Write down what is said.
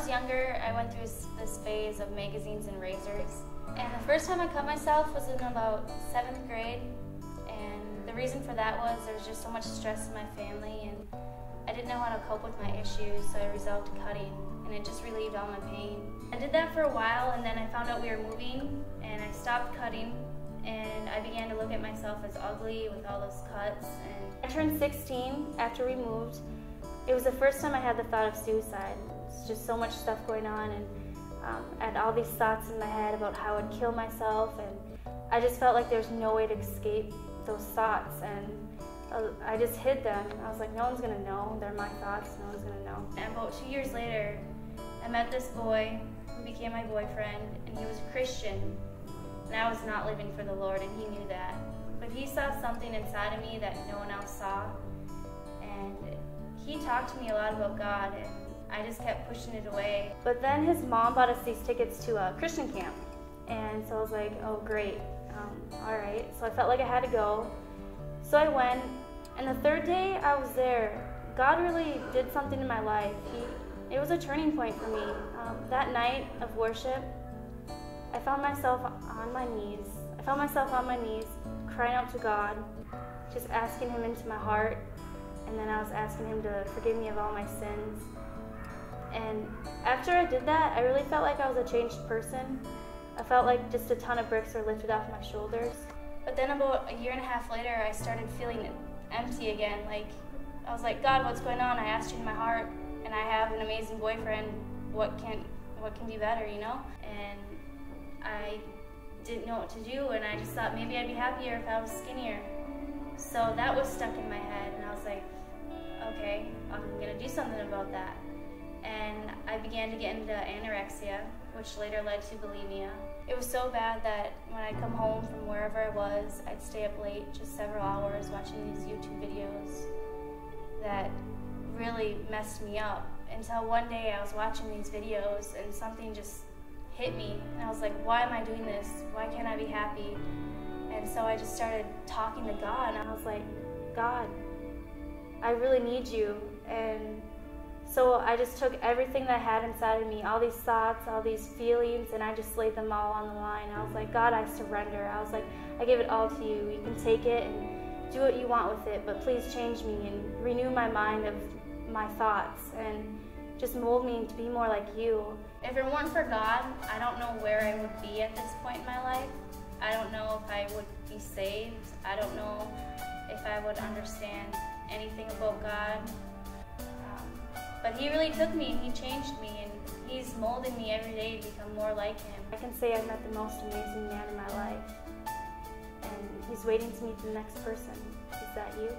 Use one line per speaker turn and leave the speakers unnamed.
was younger, I went through this phase of magazines and razors. And the first time I cut myself was in about 7th grade. And the reason for that was there was just so much stress in my family, and I didn't know how to cope with my issues, so I resolved to cutting, and it just relieved all my pain. I did that for a while, and then I found out we were moving, and I stopped cutting, and I began to look at myself as ugly with all those cuts. And I turned 16 after we moved. It was the first time I had the thought of suicide. It's just so much stuff going on, and I had all these thoughts in my head about how I'd kill myself, and I just felt like there was no way to escape those thoughts, and I just hid them. I was like, no one's gonna know, they're my thoughts, no one's gonna know. And about 2 years later, I met this boy who became my boyfriend, and he was a Christian, and I was not living for the Lord, and he knew that. But he saw something inside of me that no one else saw, and he talked to me a lot about God, and I just kept pushing it away. But then his mom bought us these tickets to a Christian camp, and so I was like, oh great, all right. So I felt like I had to go. So I went, and the 3rd day I was there, God really did something in my life. It was a turning point for me. That night of worship, I found myself on my knees. Crying out to God, just asking Him into my heart, and then I was asking Him to forgive me of all my sins. And after I did that, I really felt like I was a changed person. I felt like just a ton of bricks were lifted off my shoulders. But then about a year and a half later, I started feeling empty again. Like, I was like, God, what's going on? I asked you in my heart, and I have an amazing boyfriend. What can be better, you know? And I didn't know what to do, and I just thought maybe I'd be happier if I was skinnier. So that was stuck in my head, and I was like, okay, I'm gonna do something about that. And I began to get into anorexia, which later led to bulimia. It was so bad that when I'd come home from wherever I was, I'd stay up late, just several hours, watching these YouTube videos that really messed me up. Until one day I was watching these videos and something just hit me, and I was like, why am I doing this? Why can't I be happy? And so I just started talking to God, and I was like, God, I really need you. And so I just took everything that I had inside of me, all these thoughts, all these feelings, and I just laid them all on the line. I was like, God, I surrender. I was like, I give it all to you. You can take it and do what you want with it, but please change me and renew my mind of my thoughts and just mold me to be more like you. If it weren't for God, I don't know where I would be at this point in my life. I don't know if I would be saved. I don't know if I would understand anything about God. But He really took me and He changed me, and He's molding me every day to become more like Him. I can say I've met the most amazing man in my life, and He's waiting to meet the next person. Is that you?